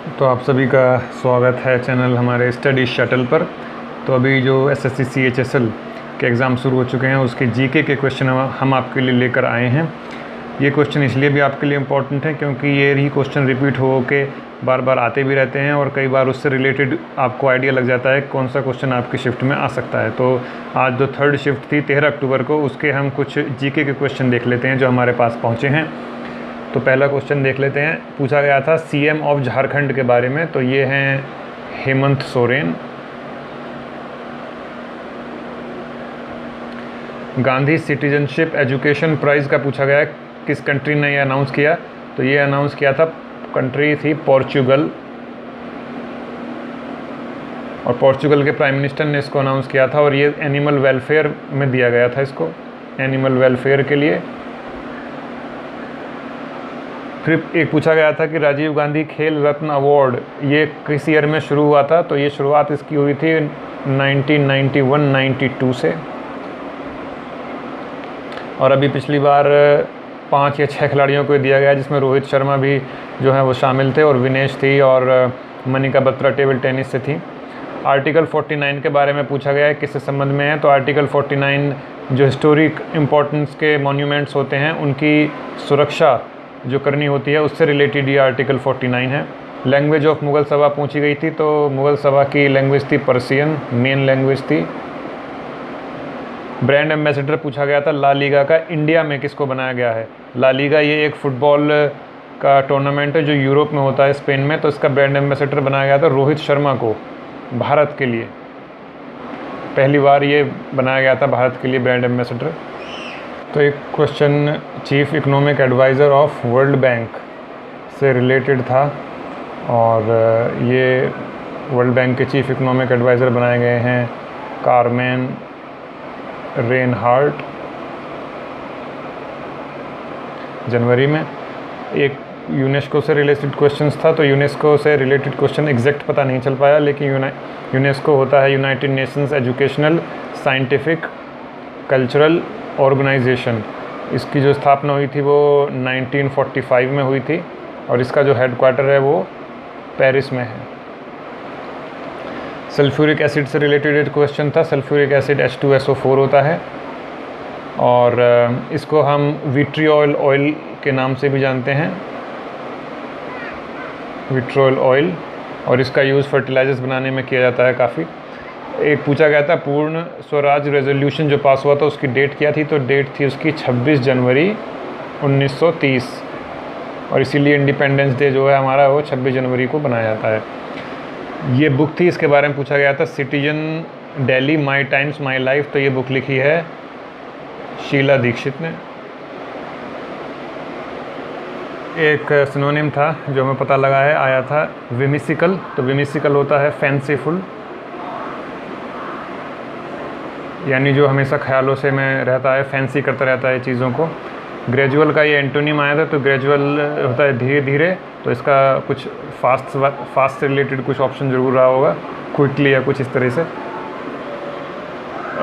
तो आप सभी का स्वागत है चैनल हमारे स्टडी शटल पर। तो अभी जो एसएससी CHSL के एग्ज़ाम शुरू हो चुके हैं उसके जीके के क्वेश्चन हम आपके लिए लेकर आए हैं। ये क्वेश्चन इसलिए भी आपके लिए इम्पोर्टेंट है क्योंकि ये ही क्वेश्चन रिपीट हो के बार बार आते भी रहते हैं और कई बार उससे रिलेटेड आपको आइडिया लग जाता है कौन सा क्वेश्चन आपकी शिफ्ट में आ सकता है। तो आज जो थर्ड शिफ्ट थी 13 अक्टूबर को, उसके हम कुछ जीके के क्वेश्चन देख लेते हैं जो हमारे पास पहुँचे हैं। तो पहला क्वेश्चन देख लेते हैं। पूछा गया था CM ऑफ झारखंड के बारे में, तो ये हैं Hemant Soren. Gandhi citizenship education prize का पूछा गया है, किस कंट्री ने ये अनाउंस किया, तो ये अनाउंस किया था, कंट्री थी पोर्चुगल, और पोर्चुगल के प्राइम मिनिस्टर ने इसको अनाउंस किया था और ये एनिमल वेलफेयर में दिया गया था, इसको एनिमल वेलफेयर के लिए। फिर एक पूछा गया था कि राजीव गांधी खेल रत्न अवार्ड ये किस ईयर में शुरू हुआ था, तो ये शुरुआत इसकी हुई थी 1991-92 से, और अभी पिछली बार 5 या 6 खिलाड़ियों को दिया गया जिसमें रोहित शर्मा भी जो है वो शामिल थे, और विनेश थी, और मनिका बत्रा टेबल टेनिस से थी। आर्टिकल 49 के बारे में पूछा गया है, किससे संबंध में है, तो आर्टिकल 49 जो हिस्टोरिक इम्पोर्टेंस के मॉन्यूमेंट्स होते हैं उनकी सुरक्षा जो करनी होती है उससे रिलेटेड ये आर्टिकल 49 है। लैंग्वेज ऑफ मुग़ल सभा पूछी गई थी, तो मुग़ल सभा की लैंग्वेज थी पर्सियन, मेन लैंग्वेज थी। ब्रांड एम्बेसडर पूछा गया था ला लीगा का, इंडिया में किसको बनाया गया है। ला लीगा ये एक फ़ुटबॉल का टूर्नामेंट है जो यूरोप में होता है, स्पेन में, तो इसका ब्रांड एम्बेसडर बनाया गया था रोहित शर्मा को, भारत के लिए। पहली बार ये बनाया गया था भारत के लिए ब्रांड एम्बेसडर। तो एक question chief economic adviser of world bank से रिलेटेड था, और ये वर्ल्ड बैंक के चीफ इकोनॉमिक एडवाइज़र बनाए गए हैं कारमेन रेनहार्ट जनवरी में। एक यूनेस्को से रिलेटेड क्वेश्चंस था, तो यूनेस्को से रिलेटेड क्वेश्चन एग्जैक्ट पता नहीं चल पाया, लेकिन यूनेस्को होता है united nations educational scientific cultural organisation. इसकी जो स्थापना हुई थी वो 1945 में हुई थी, और इसका जो हेडक्वार्टर है वो पेरिस में है। सल्फ्यूरिक एसिड से रिलेटेड एक क्वेश्चन था। सल्फ्यूरिक एसिड H2SO4 होता है, और इसको हम विट्रियोल ऑयल के नाम से भी जानते हैं, विट्रियोल ऑयल, और इसका यूज़ फर्टिलाइजर्स बनाने में किया जाता है काफ़ी। एक पूछा गया था पूर्ण स्वराज रेजोल्यूशन जो पास हुआ था उसकी डेट क्या थी, तो डेट थी उसकी 26 जनवरी 1930, और इसीलिए इंडिपेंडेंस डे जो है हमारा वो 26 जनवरी को बनाया जाता है। ये बुक थी, इसके बारे में पूछा गया था citizen Delhi my times my life, तो ये बुक लिखी है शीला दीक्षित ने। एक सिनोनिम था जो हमें पता लगा है, आया था विमिसिकल, तो विमिसिकल होता है फैंसीफुल, यानी जो हमेशा ख्यालों से में रहता है, फैंसी करता रहता है चीज़ों को। ग्रेजुअल का ये एंटोनिम आया था, तो ग्रेजुअल होता है धीरे धीरे, तो इसका कुछ फास्ट से रिलेटेड कुछ ऑप्शन ज़रूर रहा होगा, क्विकली या कुछ इस तरह से।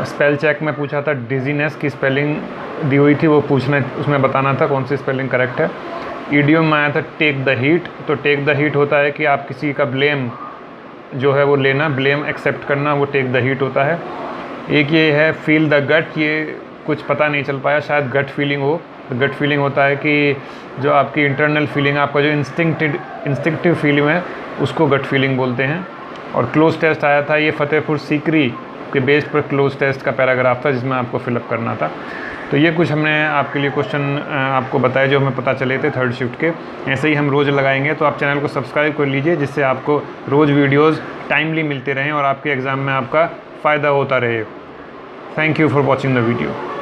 स्पेल चेक में पूछा था डिजीनेस की स्पेलिंग दी हुई थी, वो पूछना उसमें बताना था कौन सी स्पेलिंग करेक्ट है। ईडियम में आया था टेक द हीट, तो टेक द हीट होता है कि आप किसी का ब्लेम जो है वो लेना, ब्लेम एक्सेप्ट करना, वो टेक द हीट होता है। एक ये है फील द गट, ये कुछ पता नहीं चल पाया, शायद गट फीलिंग हो। तो गट फीलिंग होता है कि जो आपकी इंटरनल फीलिंग, आपका जो इंस्टिंक्टिव फीलिंग है उसको गट फीलिंग बोलते हैं। और क्लोज टेस्ट आया था, ये फतेहपुर सीकरी के बेस पर क्लोज टेस्ट का पैराग्राफ था जिसमें आपको फिलअप करना था। तो ये कुछ हमने आपके लिए क्वेश्चन आपको बताए जो हमें पता चले थे थर्ड शिफ्ट के। ऐसे ही हम रोज़ लगाएंगे, तो आप चैनल को सब्सक्राइब कर लीजिए जिससे आपको रोज़ वीडियोज़ टाइमली मिलते रहें और आपके एग्ज़ाम में आपका फ़ायदा होता रहे। Thank you for watching the video.